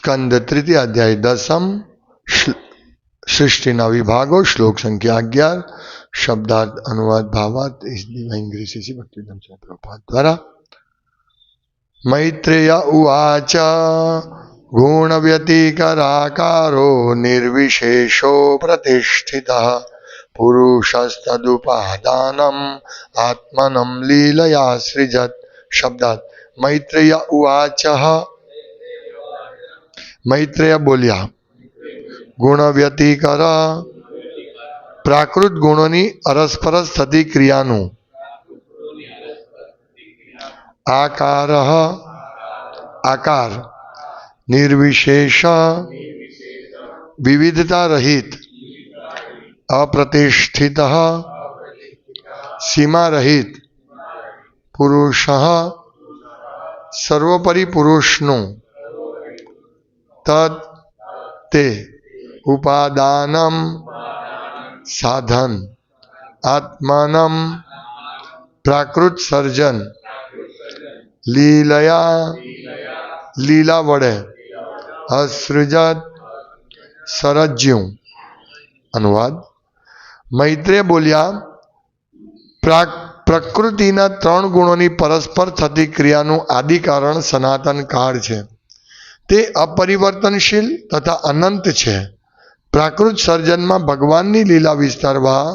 સ્કંદ તૃતીય અધ્યાય 10 સૃષ્ટિના વિભાગો શ્લોક સંખ્યા 11 શબ્દાર્થ અનુવાદ ભાવાર્થ his divine grace Shri Bhaktivedanta Swami Prabhupada દ્વારા મૈત્રેય ઉવાચ ગુણ વ્યતિકરાકારો નિર્વિશેષો પ્રતિષ્ઠિતઃ પુરુષસ્તદુપાદાનમ આત્મનમ લીલયા સૃજત. શબ્દાર્થ મૈત્રેય ઉવાચ. મૈત્રેય બોલ્યા, ગુણ વ્યતિકર પ્રાકૃત ગુણોની અરસપરસ થતી ક્રિયાનું આકાર નિર્વિશેષ વિવિધતા રહિત અપ્રતિષ્ઠિત સીમા રહિત પુરુષ સર્વોપરી પુરુષનું તદ તે ઉપાદાનમ સાધન આત્માનમ પ્રાકૃત સર્જન લીલા વડે અસૃજત સરજ્યું. અનુવાદ. મૈત્રેય બોલ્યા, પ્રકૃતિના 3 ગુણોની પરસ્પર થતી ક્રિયાનું આદિ કારણ સનાતન કાળ છે. તે અપરિવર્તનશીલ તથા અનંત છે. પ્રાકૃત સર્જનમાં ભગવાનની લીલા વિસ્તારવા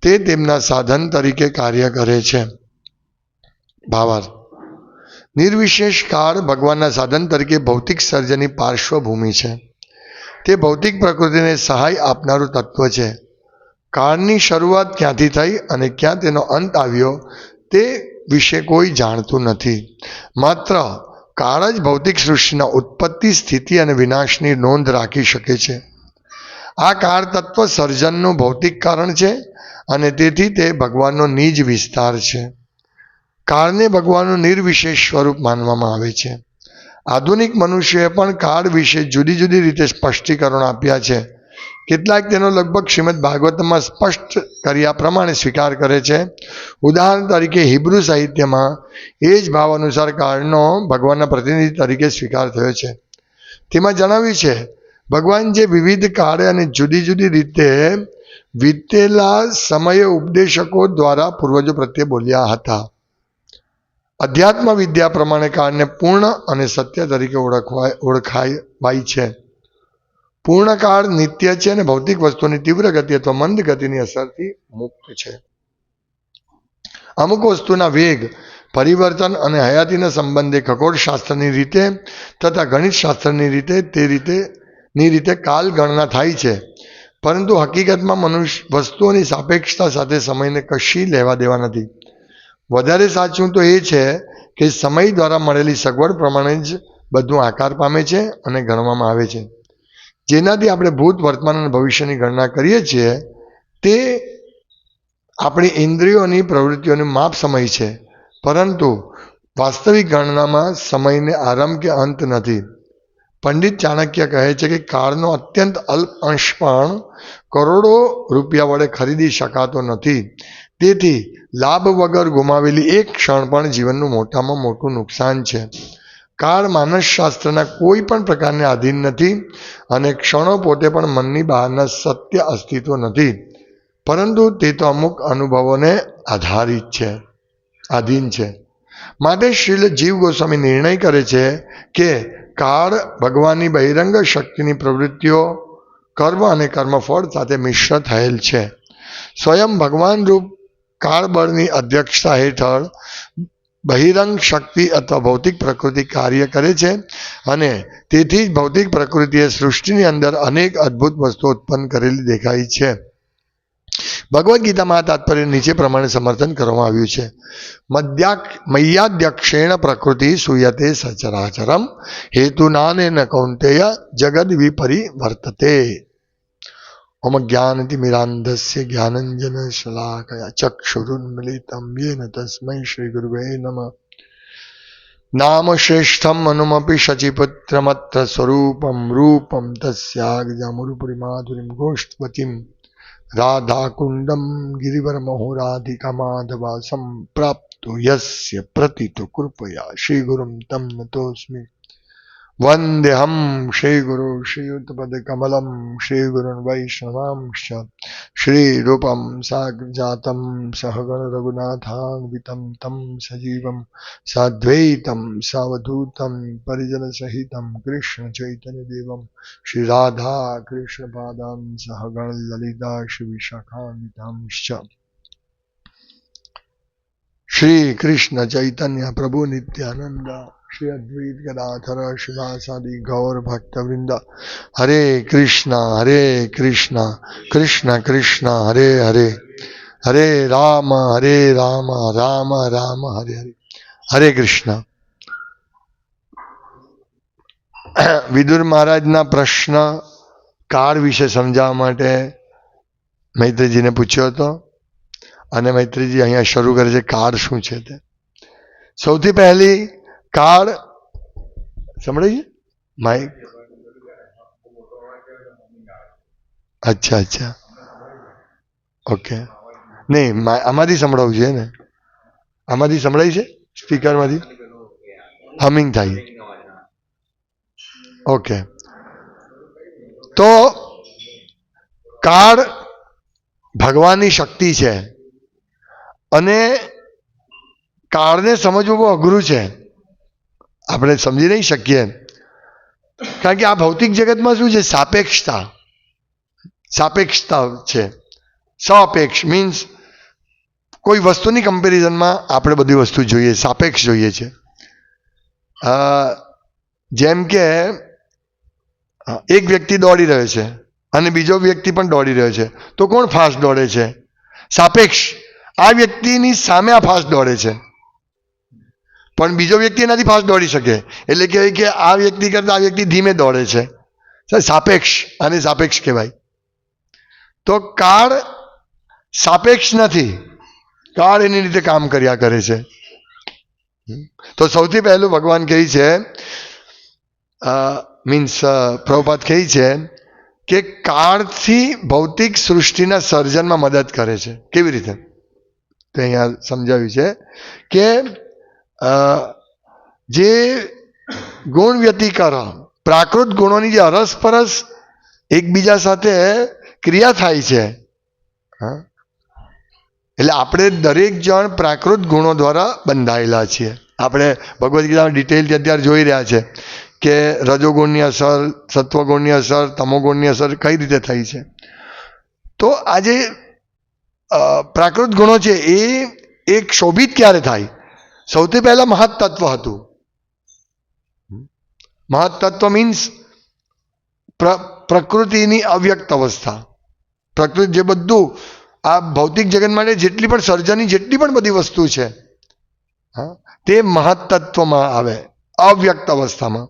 તે તેમના સાધન તરીકે કાર્ય કરે છે. ભાવાર્થ. નિર્વિશેષ કાળ ભગવાનના સાધન તરીકે ભૌતિક સર્જનની પાર્શ્વભૂમિ છે. તે ભૌતિક પ્રકૃતિને સહાય આપનારું તત્વ છે. કાળની શરૂઆત ક્યાંથી થઈ અને ક્યાં તેનો અંત આવ્યો તે વિશે કોઈ જાણતું નથી. માત્ર કાળ જ ભૌતિક સૃષ્ટિના ઉત્પત્તિ, સ્થિતિ અને વિનાશની નોંધ રાખી શકે છે. આ કાળ તત્વ સર્જનનું ભૌતિક કારણ છે અને તેથી તે ભગવાનનો નિજ વિસ્તાર છે. કાળને ભગવાનનું નિર્વિશેષ સ્વરૂપ માનવામાં આવે છે. આધુનિક મનુષ્યએ પણ કાળ વિશે જુદી જુદી રીતે સ્પષ્ટીકરણો આપ્યા છે. કેટલાક તેનો લગભગ શ્રીમદ ભાગવતમાં સ્પષ્ટ કર્યા પ્રમાણે સ્વીકાર કરે છે. ઉદાહરણ તરીકે હિબ્રુ સાહિત્યમાં એ જ ભાવ અનુસાર કાળનો ભગવાનના પ્રતિનિધિ તરીકે સ્વીકાર થયો છે. તેમાં જણાવ્યું છે, ભગવાન જે વિવિધ કાળે અને જુદી જુદી રીતે વીતેલા સમયે ઉપદેશકો દ્વારા પૂર્વજો પ્રત્યે બોલ્યા હતા. અધ્યાત્મ વિદ્યા પ્રમાણે કાળને પૂર્ણ અને સત્ય તરીકે ઓળખાવાય છે. પૂર્ણ કાળ નિત્ય છે અને ભૌતિક વસ્તુની તીવ્ર ગતિ અથવા મંદ ગતિની અસરથી મુક્ત છે. અમુક વસ્તુના વેગ, પરિવર્તન અને હયાતીના સંબંધે ખગોળશાસ્ત્રની રીતે તથા ગણિત શાસ્ત્રની રીતે કાલ ગણના થાય છે. પરંતુ હકીકતમાં વસ્તુઓની સાપેક્ષતા સાથે સમયને કશી લેવા દેવા નથી. વધારે સાચું તો એ છે કે સમય દ્વારા મળેલી સગવડ પ્રમાણે જ બધું આકાર પામે છે અને ગણવામાં આવે છે. જેનાથી આપણે ભૂત, વર્તમાન અને ભવિષ્યની ગણના કરીએ છીએ તે આપણી ઇન્દ્રિયોની પ્રવૃત્તિઓનું માપ સમય છે. પરંતુ વાસ્તવિક ગણનામાં સમયને આરંભ કે અંત નથી. પંડિત ચાણક્ય કહે છે કે કાળનો અત્યંત અલ્પ અંશ પણ કરોડો રૂપિયા વડે ખરીદી શકાતો નથી. તેથી લાભ વગર ગુમાવેલી એક ક્ષણ પણ જીવનનું મોટામાં મોટું નુકસાન છે. કાળ માનસશાસ્ત્રના કોઈ પણ પ્રકારને આધીન નથી અને ક્ષણો પોતે પણ મનની બહારના સત્ય અસ્તિત્વ નથી. પરંતુ તે તો અમુક અનુભવોને આધીન છે. માટે શ્રીલ જીવ ગોસ્વામી નિર્ણય કરે છે કે કાળ ભગવાનની બહિરંગ શક્તિની પ્રવૃત્તિઓ, કર્મ અને કર્મફળ સાથે મિશ્ર થયેલ છે. સ્વયં ભગવાન રૂપ કાળબળની અધ્યક્ષતા હેઠળ બહિરંગ શક્તિ અથવા ભૌતિક પ્રકૃતિ કાર્ય કરે છે અને તેથી જ ભૌતિક પ્રકૃતિએ સૃષ્ટિની અંદર અનેક અદ્ભુત વસ્તુઓ ઉત્પન્ન કરેલી દેખાય છે. ભગવદ્ ગીતામાં આ તાત્પર્ય નીચે પ્રમાણે સમર્થન કરવામાં આવ્યું છે. મય્યાધ્યક્ષેણ પ્રકૃતિ સૂયતે સચરાચરમ હેતુનાનેન કૌંતેય જગદ વિપરિવર્તતે. ઓમ જ્ઞાનતિમિરાન્ધસ્ય જ્ઞાનંજન શલાકયા ચક્ષુરુન્મિલિતમ યેન તસ્મૈ શ્રી ગુરવે નમઃ. નામ શ્રેષ્ઠમ અનુમપી શચીપુત્રમત્ર સ્વરૂપમ રૂપમ તસ્યાગ્રજામુરુપરી માધુરીમ ગોષ્ઠવતીમ રાધાકુંડમ ગિરિવરમહો રાધિકા માધવાસમ પ્રાપ્તો યસ્ય પ્રતિતો કૃપયા શ્રી ગુરુમ તમ નતોસ્મિ. वंदेहम श्रीगुरु श्रीयुतपदकमलं श्रीगुरुन् वैष्णवांश्च श्रीरूपं साग्रजातं सहगण रघुनाथान्वितं तं सजीवं साद्वैतं सावधूतं परिजनसहितं कृष्णचैतन्यदेवं श्रीराधा कृष्णपादान् सहगण ललिता श्रीविशाखान्वितांश्च श्री कृष्ण चैतन्य प्रभु नित्यानंद श्री अद्वैत गदाधर शिवासादि गौर भक्त वृंद हरे कृष्ण कृष्ण कृष्ण हरे हरे हरे राम राम राम हरे हरे हरे कृष्ण. વિદુર મહારાજના પ્રશ્ન કાળ વિશે સમજાવવા માટે મૈત્રીજીને પૂછ્યો હતો અને મૈત્રીજી અહીંયા શરૂ કરે છે કાળ શું છે તે. સૌથી પહેલી કાળ સંભળાય છે માઇક? અચ્છા અચ્છા ઓકે. નહીં આમાંથી સંભળાવું છે ને, આમાંથી સંભળાય છે સ્પીકરમાંથી હમિંગ થાય. ઓકે તો કાળ ભગવાનની શક્તિ છે અને કાળને સમજવું બહુ અઘરું છે, આપણે સમજી નહીં શકીએ. કારણ કે આ ભૌતિક જગતમાં શું છે? સાપેક્ષતા છે. સાપેક્ષ મીન્સ કોઈ વસ્તુની કમ્પેરિઝનમાં આપણે બધી વસ્તુ જોઈએ, સાપેક્ષ જોઈએ છે. જેમ કે એક વ્યક્તિ દોડી રહ્યો છે અને બીજો વ્યક્તિ પણ દોડી રહ્યો છે, તો કોણ ફાસ્ટ દોડે છે? સાપેક્ષ. આ વ્યક્તિની સામે આ ફાસ્ટ દોડે છે પણ બીજો વ્યક્તિ એનાથી ફાસ્ટ દોડી શકે, એટલે કહેવાય કે આ વ્યક્તિ કરતા આ વ્યક્તિ ધીમે દોડે છે. સાપેક્ષ, આને સાપેક્ષ કહેવાય. તો કાળ સાપેક્ષ નથી, કાળ એની રીતે કામ કર્યા કરે છે. તો સૌથી પહેલું ભગવાન કહે છે, મીન્સ પ્રભુપાદ કહે છે કે કાળથી ભૌતિક સૃષ્ટિના સર્જનમાં મદદ કરે છે. કેવી રીતે? તો અહીંયા સમજાવ્યું છે કે જે ગુણ વ્યતિકરણ, પ્રાકૃત ગુણોની જે અરસપરસ એકબીજા સાથે ક્રિયા થાય છે, એટલે આપણે દરેક જણ પ્રાકૃત ગુણો દ્વારા બંધાયેલા છીએ. આપણે ભગવદ્ ગીતામાં ડિટેલથી અત્યારે જોઈ રહ્યા છે કે રજોગુણની અસર, સત્વગુણની અસર, તમોગુણની અસર કઈ રીતે થઈ છે. તો આ જે પ્રાકૃત ગુણો છે એ એક શોભિત ક્યારે થાય? સૌથી પહેલા મહત્તત્વ હતું. મહત્તત્વ મીન્સ પ્રકૃતિની અવ્યક્ત અવસ્થા. પ્રકૃતિ જે બધું આ ભૌતિક જગત માટે જેટલી પણ સર્જનની જેટલી પણ બધી વસ્તુ છે તે મહત્તત્વમાં આવે, અવ્યક્ત અવસ્થામાં.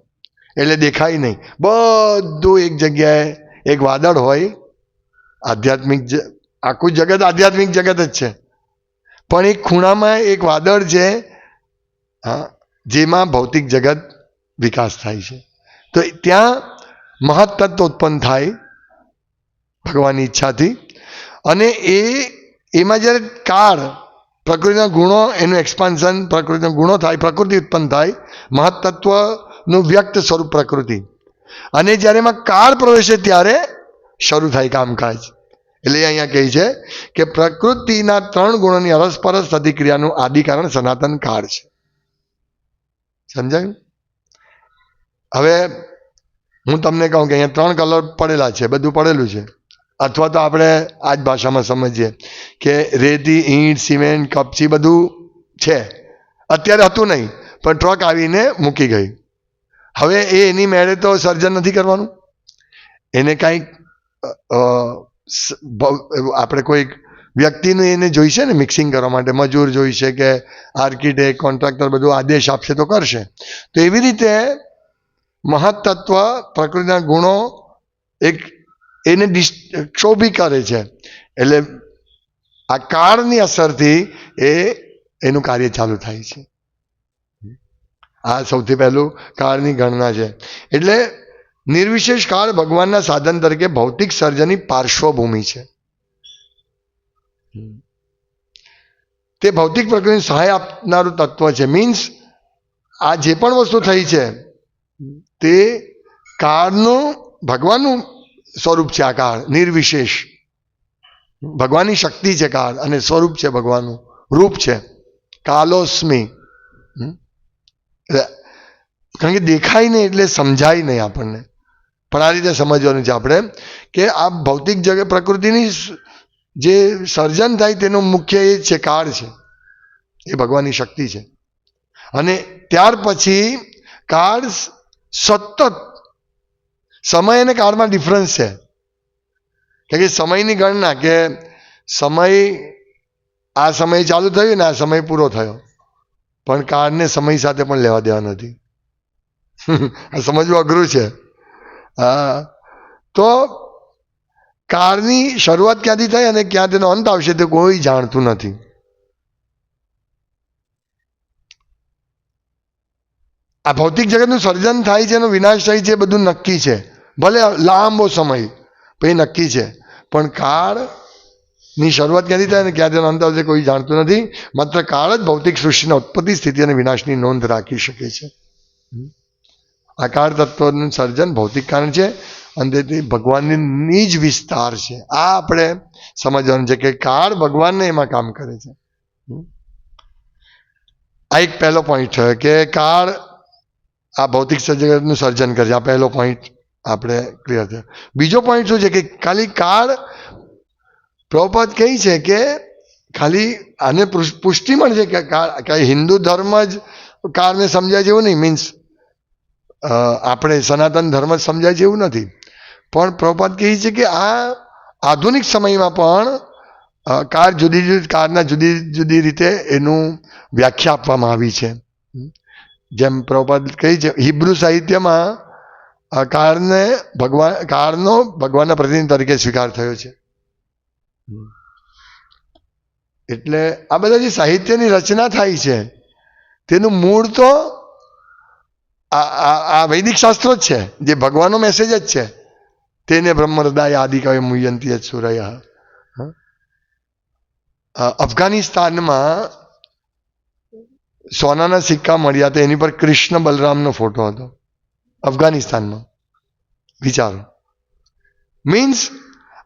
એટલે દેખાય નહીં, બધું એક જગ્યાએ. એક વાદળ હોય, આધ્યાત્મિક, આખું જગત આધ્યાત્મિક જગત જ છે, પણ એક ખૂણામાં એક વાદળ છે જેમાં ભૌતિક જગત વિકાસ થાય છે. તો ત્યાં મહત્તત્વ ઉત્પન્ન થાય ભગવાનની ઈચ્છાથી. અને એમાં જ્યારે કાળ, પ્રકૃતિના ગુણો, એનું એક્સપાન્શન, પ્રકૃતિના ગુણો થાય, પ્રકૃતિ ઉત્પન્ન થાય, મહત્તત્વનું વ્યક્ત સ્વરૂપ પ્રકૃતિ. અને જ્યારે એમાં કાળ પ્રવેશે ત્યારે શરૂ થાય કામકાજ. એટલે અહીંયા કહે છે કે પ્રકૃતિના 3 ગુણોની અરસપરસ થતી ક્રિયાનું આદિ કારણ સનાતન કાળ છે. સમજાયું? હવે હું તમને કહું કે અહીંયા 3 કલર પડેલા છે, બધું પડેલું છે. અથવા તો આપણે આ જ ભાષામાં સમજીએ કે રેતી, ઈંટ, સિમેન્ટ, કપચી બધું છે. અત્યારે હતું નહીં, પણ ટ્રક આવીને મૂકી ગઈ. હવે એની મેળે તો સર્જન નથી કરવાનું. એને કાંઈક આપણે કોઈક વ્યક્તિનું એને જોઈશે ને મિક્સિંગ કરવા માટે, મજૂર જોઈશે કે આર્કિટેક્ટ, કોન્ટ્રાક્ટર બધું આદેશ આપશે તો કરશે. તો એવી રીતે મહત્તત્વ, પ્રકૃતિના ગુણો એક એને ક્ષોભી કરે છે. એટલે આ કાળની અસરથી એનું કાર્ય ચાલુ થાય છે. આ સૌથી પહેલું કાળની ગણના છે. એટલે નિર્વિશેષ કાળ ભગવાનના સાધન તરીકે ભૌતિક સર્જનની પાર્શ્વભૂમિ છે. તે ભૌતિક પ્રકૃતિને સહાય આપનારું તત્વ છે. મીન્સ આ જે પણ વસ્તુ થઈ છે તે કાળનું ભગવાનનું સ્વરૂપ છે. આ કાળ નિર્વિશેષ ભગવાનની શક્તિ છે કાળ, અને સ્વરૂપ છે ભગવાનનું, રૂપ છે. કાલોસ્મી. કારણ કે દેખાય નહીં એટલે સમજાય નહીં આપણને, પણ આ રીતે સમજવાનું છે આપણે કે આ ભૌતિક જગત પ્રકૃતિની જે સર્જન થાય તેનું મુખ્ય એ છે કાળ છે, એ ભગવાનની શક્તિ છે. અને ત્યાર પછી કાળ સતત, સમય અને કાળમાં ડિફરન્સ છે. કારણ કે સમયની ગણના કે સમય આ સમય ચાલુ થયો ને આ સમય પૂરો થયો, પણ કાળને સમય સાથે પણ લેવા દેવા નથી. આ સમજવું અઘરું છે. હા, તો કાળની શરૂઆત ક્યાંથી થઈ અને ક્યાં તેનો અંત આવશે તે કોઈ જાણતું નથી. આ ભૌતિક જગતનું સર્જન થાય છે, એનો વિનાશ થાય છે, બધું નક્કી છે. ભલે લાંબો સમય પછી નક્કી છે, પણ કાળની શરૂઆત ક્યાંથી થાય અને ક્યાં તેનો અંત આવશે કોઈ જાણતું નથી. માત્ર કાળ જ ભૌતિક સૃષ્ટિના ઉત્પત્તિ, સ્થિતિ અને વિનાશની નોંધ રાખી શકે છે. આ કાળ તત્વનું સર્જન ભૌતિક કારણ છે અને તેથી ભગવાનની જ વિસ્તાર છે. આ આપણે સમજવાનું છે કે કાળ ભગવાનને એમાં કામ કરે છે. આ એક પહેલો પોઈન્ટ છે કે કાળ આ ભૌતિક જગતનું સર્જન કરે છે. આ પહેલો પોઈન્ટ આપણે ક્લિયર થયો. બીજો પોઈન્ટ શું છે કે ખાલી કાળ, પ્રભુપાદ કહે છે કે ખાલી આને પુષ્ટિ મળે છે કે હિન્દુ ધર્મ જ કાળને સમજાય છે એવું નહીં, મીન્સ આપણે સનાતન ધર્મ જ સમજાય છે એવું નથી. પણ પ્રભુપાદ કહે છે કે આ આધુનિક સમયમાં પણ કાળ જુદી જુદી, કાળના જુદી જુદી રીતે એનું વ્યાખ્યા આપવામાં આવી છે. જેમ પ્રભુપાદ કહે છે, હિબ્રુ સાહિત્યમાં કાળને કાળનો ભગવાનના પ્રતિનિધિ તરીકે સ્વીકાર થયો છે. એટલે આ બધા જે સાહિત્યની રચના થાય છે તેનું મૂળ તો આ વૈદિક શાસ્ત્રો જ છે, જે ભગવાનનો મેસેજ જ છે. તેને બ્રહ્મહૃદાય આદિકવે મુહ્યંતી યત્સૂરયઃ. અફઘાનિસ્તાનમાં સોનાના સિક્કા મળ્યા હતા, એની પર કૃષ્ણ બલરામનો ફોટો હતો. અફઘાનિસ્તાનમાં વિચારો. મીન્સ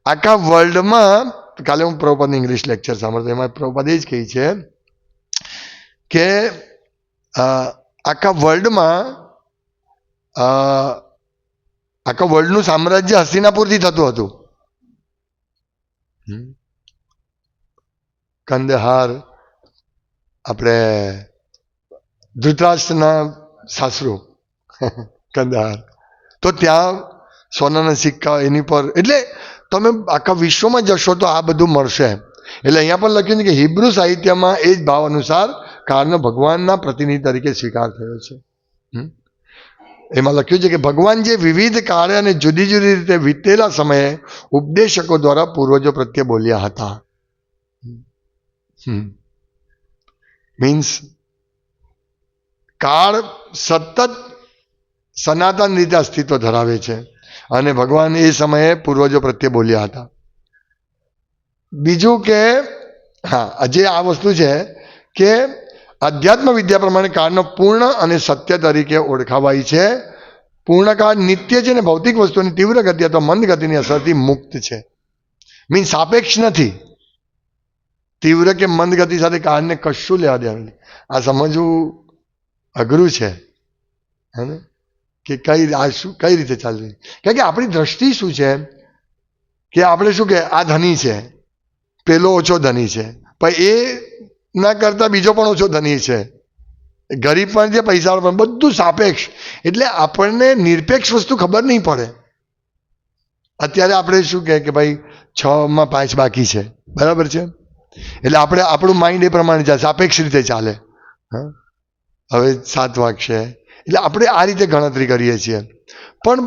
આખા વર્લ્ડમાં, કાલે હું પ્રભુપાદનું ઇંગ્લિશ લેક્ચર સાંભળતો, એમાં પ્રભુપાદ એ જ કહે છે કે આખા વર્લ્ડનું સામ્રાજ્ય હસ્તિનાપુરથી થતું હતું. કંદહાર, આપણે ધૃતરાષ્ટ્રના સાસરો કંદહાર, તો ત્યાં સોનાના સિક્કા એની પર, એટલે તમે આખા વિશ્વમાં જશો તો આ બધું મળશે. એટલે અહીંયા પણ લખ્યું છે કે હિબ્રુ સાહિત્યમાં એ જ ભાવ અનુસાર કાળનો ભગવાનના પ્રતિનિધિ તરીકે સ્વીકાર થયો છે. એમાં લખ્યું છે કે ભગવાન જે વિવિધ કાળે અને જુદી જુદી રીતે વીતેલા સમયે ઉપદેશકો દ્વારા પૂર્વજો પ્રત્યે બોલ્યા હતા. મીન્સ કાળ સતત સનાતન રીતે અસ્તિત્વ ધરાવે છે અને ભગવાન એ સમયે પૂર્વજો પ્રત્યે બોલ્યા હતા. બીજું કે હા, જે આ વસ્તુ છે કે અધ્યાત્મ વિદ્યા પ્રમાણે કાળનો પૂર્ણ અને સત્ય તરીકે ઓળખાવાય છે. પૂર્ણકાળ નિત્ય છે ને ભૌતિક વસ્તુની તીવ્ર ગતિ અથવા મંદ ગતિની અસરથી મુક્ત છે. મીન્સ સાપેક્ષ નથી. તીવ્ર કે મંદ ગતિ સાથે કાળને કશું લેવા દેવા નથી. આ સમજવું અઘરું છે હે કે કઈ રીતે ચાલશે. કારણ કે આપણી દ્રષ્ટિ શું છે કે આપણે શું કે આ ધની છે, પેલો ઓછો ધની છે, પણ એ ના કરતા બીજો પણ ઓછો ધની છે, ગરીબ પણ છે, પૈસાવાળો પણ, બધું સાપેક્ષ. એટલે આપણને નિરપેક્ષ વસ્તુ ખબર નહીં પડે. અત્યારે આપણે શું કે ભાઈ 6 માં 5 બાકી છે, બરાબર છે, એટલે આપણે આપણું માઇન્ડ એ પ્રમાણે ચાલે, સાપેક્ષ રીતે ચાલે. હવે 7 વાગશે એટલે આપણે આ રીતે ગણતરી કરીએ છીએ. પણ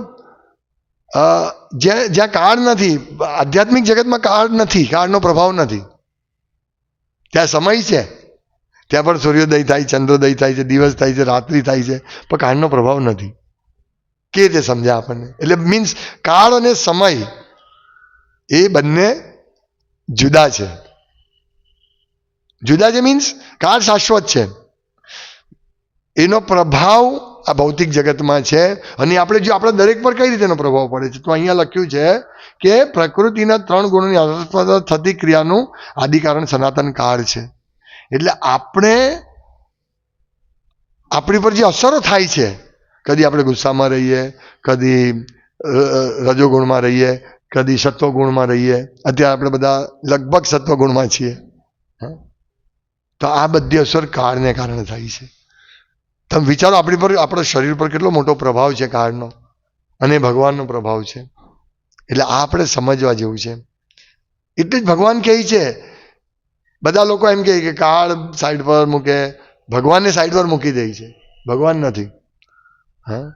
જ્યાં કાળ નથી, આધ્યાત્મિક જગતમાં કાળ નથી, કાળનો પ્રભાવ નથી. ત્યાં સમય છે, ત્યાં પણ સૂર્યોદય થાય, ચંદ્રોદય થાય છે, દિવસ થાય છે, રાત્રિ થાય છે, પણ કાળનો પ્રભાવ નથી. કે રીતે સમજ્યા આપણને? એટલે મીન્સ કાળ અને સમય એ બંને જુદા છે. જુદા છે મીન્સ કાળ શાશ્વત છે, એનો પ્રભાવ આ ભૌતિક જગતમાં છે અને આપણે જો આપણા દરેક પર કઈ રીતેનો પ્રભાવ પડે છે. તો અહીંયા લખ્યું છે કે પ્રકૃતિના 3 ગુણોની અસર થતી ક્રિયાનું આદિકારણ સનાતન કાળ છે. એટલે આપણી પર જે અસરો થાય છે, કદી આપણે ગુસ્સામાં રહીએ, કદી રજોગુણમાં રહીએ, કદી સત્વગુણમાં રહીએ. અત્યારે આપણે બધા લગભગ સત્વગુણમાં છીએ. તો આ બધી અસર કાળને કારણે થાય છે. તમે વિચારો આપણી પર, આપણા શરીર પર કેટલો મોટો પ્રભાવ છે કાળનો, અને ભગવાનનો પ્રભાવ છે. એટલે આ આપણે સમજવા જેવું છે. એટલે જ ભગવાન કહે છે, બધા લોકો એમ કહે કે કાળ સાઈડ પર મૂકે, ભગવાનને સાઈડ પર મૂકી દે છે, ભગવાન નથી. હા,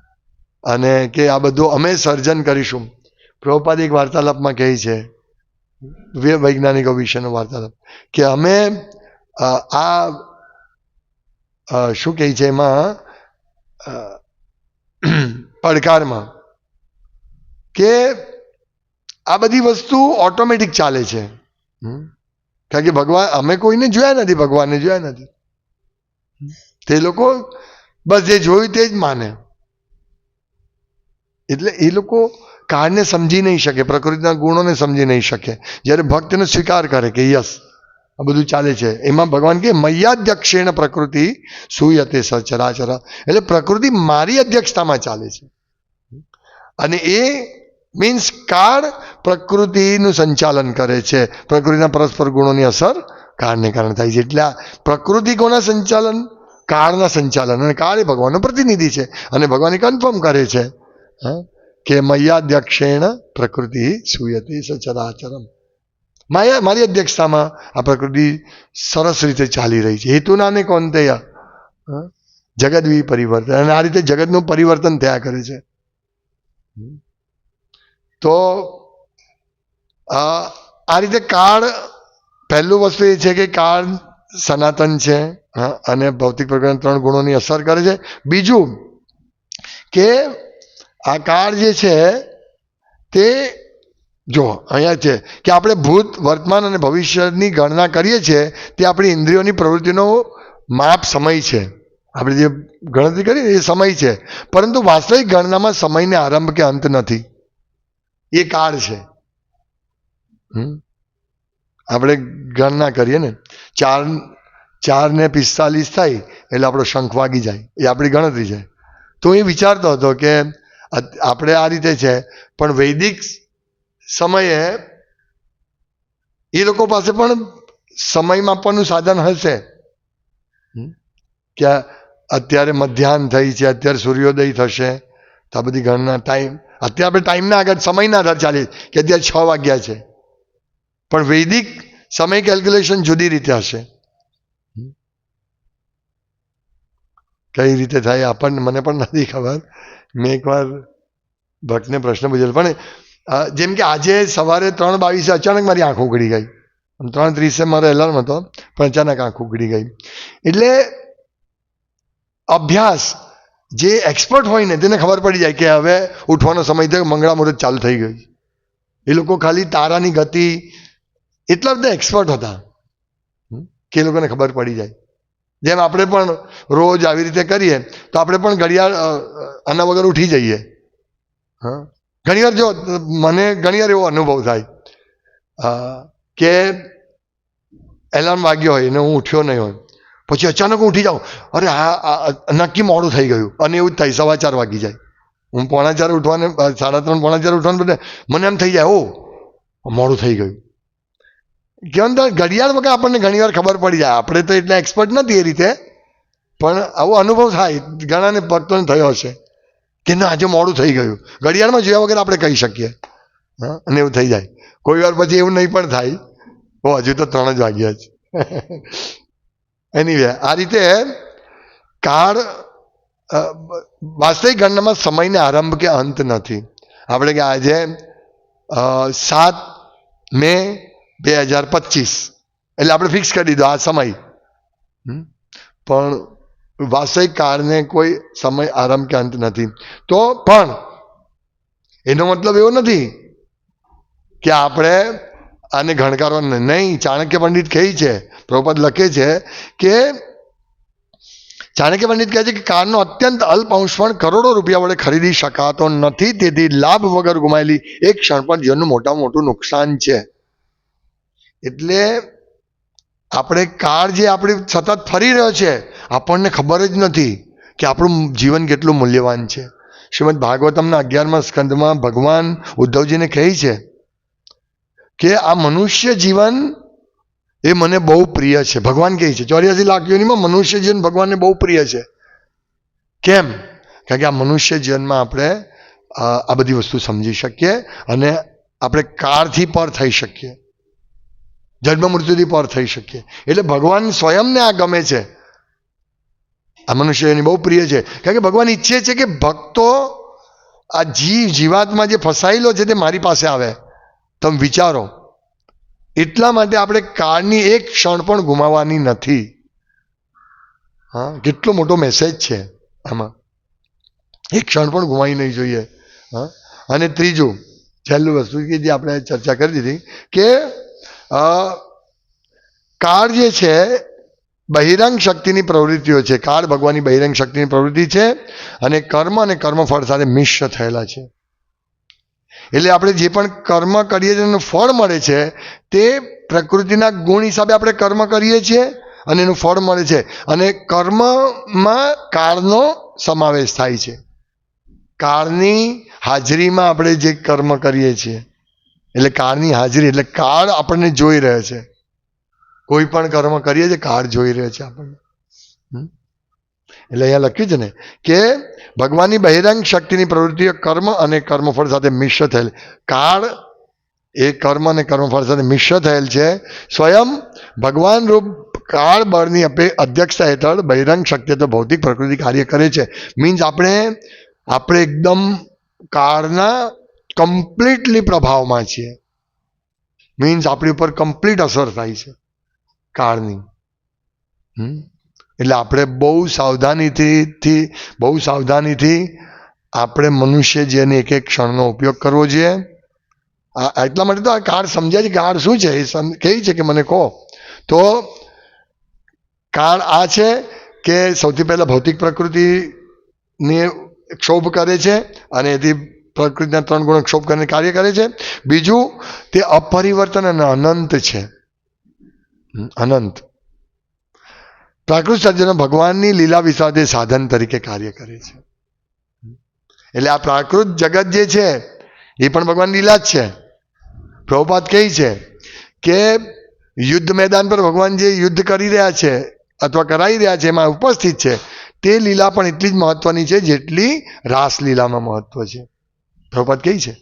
અને કે આ બધું અમે સર્જન કરીશું. પ્રભુપાદ એક વાર્તાલાપમાં કહે છે, વૈજ્ઞાનિકો વિશેનો વાર્તાલાપ, કે અમે શું કહે છે એમાં પડકારમાં, કે આ બધી વસ્તુ ઓટોમેટિક ચાલે છે. કારણ કે ભગવાન, અમે કોઈને જોયા નથી, ભગવાનને જોયા નથી. તે લોકો બસ જે જોયું તે જ માને. એટલે એ લોકો કાળને સમજી નહીં શકે, પ્રકૃતિના ગુણોને સમજી નહીં શકે. જ્યારે ભક્ત એનો સ્વીકાર કરે કે યસ આ બધું ચાલે છે, એમાં ભગવાન કે મય્યાધ્યક્ષેણ પ્રકૃતિ સુયતે સચરાચર. એટલે પ્રકૃતિ મારી અધ્યક્ષતામાં ચાલે છે. અને એ મીન્સ કાળ પ્રકૃતિનું સંચાલન કરે છે. પ્રકૃતિના પરસ્પર ગુણોની અસર કાળને કારણે થાય છે. એટલે આ પ્રકૃતિ કોના સંચાલન? કાળના સંચાલન. અને કાળ એ ભગવાનનો પ્રતિનિધિ છે. અને ભગવાન કન્ફર્મ કરે છે કે મય્યાધ્યક્ષેણ પ્રકૃતિ સુયતે સચરાચરમ. મારી અધ્યક્ષતામાં આ પ્રકૃતિ સરસ રીતે ચાલી રહી છે. હેતુના ને કોંતેય જગત પરિવર્તન. અને આ રીતે જગતનું પરિવર્તન થયા કરે છે. તો આ રીતે કાળ, પહેલું વસ્તુ એ છે કે કાળ સનાતન છે અને ભૌતિક પ્રકૃતિના 3 ગુણોની અસર કરે છે. બીજું કે આ કાળ જે છે તે, જો અહીંયા છે કે આપણે ભૂત, વર્તમાન અને ભવિષ્યની ગણના કરીએ છીએ, તે આપણી ઇન્દ્રિયોની પ્રવૃત્તિનો માપ સમય છે. આપણે જે ગણતરી કરીએ એ સમય છે. પરંતુ વાસ્તવિક ગણનામાં સમયને આરંભ કે અંત નથી, એ કાળ છે. આપણે ગણના કરીએ ને, 4 ને 45 થાય એટલે આપણો શંખ વાગી જાય, એ આપણી ગણતરી છે. તો એ વિચારતો હતો કે આપણે આ રીતે છે, પણ વૈદિક સમયે એ લોકો પાસે પણ સમય માપવાનું સાધન હશે કે અત્યારે મધ્યાહન થઈ છે, અત્યારે સૂર્યોદય થશે, તો આ બધી ગણના ટાઈમ, અત્યારે આપણે ટાઈમના આગળ સમયના આધાર ચાલીએ કે અત્યારે 6 વાગ્યા છે, પણ વૈદિક સમય કેલ્ક્યુલેશન જુદી રીતે હશે. કઈ રીતે થાય આપણને, મને પણ નથી ખબર. મેં એકવાર ભક્તને પ્રશ્ન પૂછેલો, પણ જેમ કે આજે સવારે 3:22 અચાનક મારી આંખ ઉઘડી ગઈ. 3:30 મારો એલાર્મ હતો, પણ અચાનક આંખ ઉઘડી ગઈ. એટલે અભ્યાસ, જે એક્સપર્ટ હોય ને તેને ખબર પડી જાય કે હવે ઉઠવાનો સમય થયો, મંગળા મુહૂર્ત ચાલુ થઈ ગયું. એ લોકો ખાલી તારાની ગતિ, એટલા બધા એક્સપર્ટ હતા કે એ લોકોને ખબર પડી જાય. જેમ આપણે પણ રોજ આવી રીતે કરીએ તો આપણે પણ ઘડિયાળ આના વગર ઉઠી જઈએ. ઘણીવાર જો મને ઘણીવાર એવો અનુભવ થાય કે એલાર્મ વાગ્યો હોય ને હું ઉઠ્યો નહીં હોય, પછી અચાનક ઉઠી જાઉં, અરે હા નક્કી મોડું થઈ ગયું, અને એવું જ થાય 4:15 વાગી જાય. હું 3:45 ઉઠવાને 3:30 4:45 ઉઠવાને બદલે મને એમ થઈ જાય, ઓ મોડું થઈ ગયું. કેમ તો ઘડિયાળ વગર આપણને ઘણી વાર ખબર પડી જાય. આપણે તો એટલા એક્સપર્ટ નથી એ રીતે, પણ આવો અનુભવ થાય, ઘણાને ભક્તોને થયો હશે કે ના આજે મોડું થઈ ગયું. ઘડિયાળમાં જોયા વગર આપણે કહી શકીએ, અને એવું થઈ જાય. કોઈ વાર પછી એવું નહીં પણ થાય, હજુ તો 3 જ વાગ્યા છે. એનીવે, આ રીતે કાળ વાસ્તવિક ગણનામાં સમયને આરંભ કે અંત નથી. આપણે કે આજે 7 મે 2025 એટલે આપણે ફિક્સ કરી દીધો આ સમય, પણ વાસ્તવિક કાળને કોઈ સમય આરંભ કે અંત નથી. તો પણ એનો મતલબ એવો નથી કે આપણે આને ગણકારવા નહીં. ચાણક્ય પંડિત કહે છે, પ્રભુપાદ લખે છે કે ચાણક્ય પંડિત કહે છે કે કાળનો અત્યંત અલ્પ અંશ પણ કરોડો રૂપિયા વડે ખરીદી શકાતો નથી. તેથી લાભ વગર ગુમાયેલી એક ક્ષણ પણ જીવનનું મોટામાં મોટું નુકસાન છે. એટલે આપણે કાળ જે આપણી સતત ફરી રહ્યો છે, આપણને ખબર જ નથી કે આપણું જીવન કેટલું મૂલ્યવાન છે. શ્રીમદ ભાગવતમના 11મા સ્કંદમાં ભગવાન ઉદ્ધવજીને કહે છે કે આ મનુષ્ય જીવન એ મને બહુ પ્રિય છે. ભગવાન કહે છે 84 લાખ યોનિમાં મનુષ્ય જીવન ભગવાનને બહુ પ્રિય છે. કેમ? કારણ કે આ મનુષ્ય જીવનમાં આપણે આ બધી વસ્તુ સમજી શકીએ અને આપણે કાળથી પર થઈ શકીએ, જન્મ મૃત્યુથી પર થઈ શકીએ. એટલે ભગવાન સ્વયંને આ ગમે છે. આ મનુષ્ય એની બહુ પ્રિય છે કારણ કે ભગવાન ઈચ્છે છે કે ભક્તો આ જીવાતમાં જે ફસાયેલો છે તે મારી પાસે આવે. તમે વિચારો, એટલા માટે આપણે કાળની એક ક્ષણ પણ ગુમાવવાની નથી. હા, કેટલો મોટો મેસેજ છે આમાં. એક ક્ષણ પણ ગુમાવી નહીં જોઈએ. હા, અને ત્રીજું છેલ્લું વસ્તુ કે જે આપણે ચર્ચા કરી દીધી કે કાળ જે છે બહિરંગ શક્તિની પ્રવૃત્તિઓ છે. કાળ ભગવાનની બહિરંગ શક્તિની પ્રવૃત્તિ છે અને કર્મ અને કર્મફળ સાથે મિશ્ર થયેલા છે. એટલે આપણે જે પણ કર્મ કરીએ છીએ એનું ફળ મળે છે તે પ્રકૃતિના ગુણ હિસાબે આપણે કર્મ કરીએ છીએ અને એનું ફળ મળે છે. અને કર્મમાં કાળનો સમાવેશ થાય છે. કાળની હાજરીમાં આપણે જે કર્મ કરીએ છીએ એટલે કાળની હાજરી, એટલે કાળ આપણને જોઈ રહે છે. કોઈ પણ કર્મ કરીએ છીએ કાળ જોઈ રહે છે આપણને. એટલે અહીંયા લખ્યું છે ને કે ભગવાનની બહિરંગ શક્તિની પ્રવૃત્તિઓ કર્મ અને કર્મફળ સાથે મિશ્ર થયેલ. કાળ એ કર્મ અને કર્મફળ સાથે મિશ્ર થયેલ છે. સ્વયં ભગવાન રૂપ કાળ બળની અધ્યક્ષતા હેઠળ બહિરંગ શક્તિ તો ભૌતિક પ્રકૃતિ કાર્ય કરે છે. મીન્સ આપણે એકદમ કાળના કમ્પ્લીટલી પ્રભાવમાં છીએ. મીન્સ આપણી ઉપર કમ્પ્લીટ અસર થાય છે કાળની. એટલે આપણે બહુ સાવધાનીથી આપણે મનુષ્ય જેને એક એક ક્ષણનો ઉપયોગ કરવો જોઈએ. એટલા માટે તો આ કાળ સમજ્યા છે. કાળ શું છે એ કહે છે કે મને કહો તો કાળ આ છે કે સૌથી પહેલા ભૌતિક પ્રકૃતિને ક્ષોભ કરે છે અને એથી પ્રકૃતિના 3 ગુણો ક્ષોભ કરીને કાર્ય કરે છે. બીજું તે અપરિવર્તન અને અનંત છે. અનંત પ્રાકૃત સર્જનો ભગવાનની લીલા વિસાદે સાધન તરીકે કાર્ય કરે છે. એટલે આ પ્રાકૃત જગત જે છે એ પણ ભગવાન લીલા જ છે. પ્રભુપાદ કહે છે કે યુદ્ધ મેદાન પર ભગવાન જે યુદ્ધ કરી રહ્યા છે અથવા કરાવી રહ્યા છે એમાં ઉપસ્થિત છે તે લીલા પણ એટલી જ મહત્વની છે જેટલી રાસલીલામાં મહત્વ છે. પ્રભુપાદ કહે છે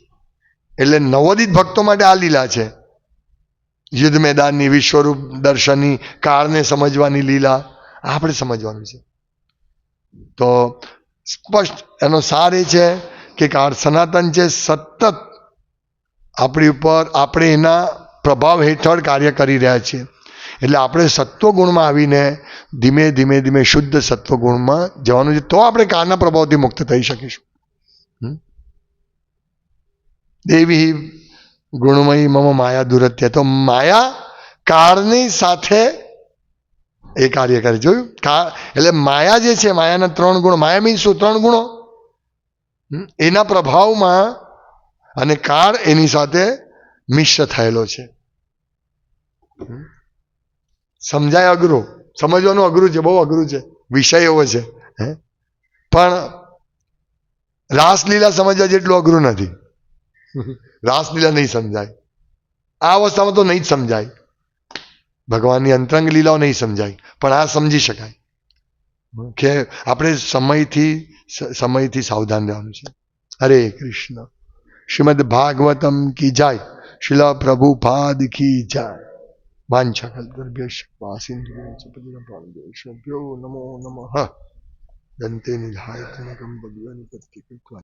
એટલે નવોદિત ભક્તો માટે આ લીલા છે. યુદ્ધ મેદાનની, વિશ્વરૂપ દર્શનની, કાળને સમજવાની લીલા આપણે સમજવાનું છે. તો સ્પષ્ટ એનો સાર એ છે કે કાળ સનાતન છે, સતત આપણી ઉપર આપણે એના પ્રભાવ હેઠળ કાર્ય કરી રહ્યા છીએ. એટલે આપણે સત્વગુણમાં આવીને ધીમે શુદ્ધ સત્વગુણમાં જવાનું છે. તો આપણે કાળના પ્રભાવથી મુક્ત થઈ શકીશું. દેવી ગુણમયી મમ માયા દુરત્ય. તો માયા કાળની સાથે એ કાર્ય કરે. જોયું? એટલે માયા જે છે, માયાના 3 ગુણો. માયા મીન્સ શું? 3 ગુણો એના પ્રભાવમાં અને કાળ એની સાથે મિશ્ર થયેલો છે. સમજાય? અઘરું, સમજવાનું અઘરું છે, બહુ અઘરું છે. વિષય એવો છે. પણ રાસલીલા સમજવા જેટલું અઘરું નથી. રાસલીલા નહીં સમજાય. આ અવસ્થામાં તો નહીં જ સમજાય. ભગવાનની અંતરંગ લીલાઓ નહીં સમજાય, પણ આ સમજી શકાય કે આપણે સમયથી સાવધાન રહેવાનું છે. હરે કૃષ્ણ. શ્રીમદ ભાગવતમ કી જય. શિલ પ્રભુપાદ કી જય. વાંછાકલ્પેભ્યો નમો નમઃ. દંતે નિધાય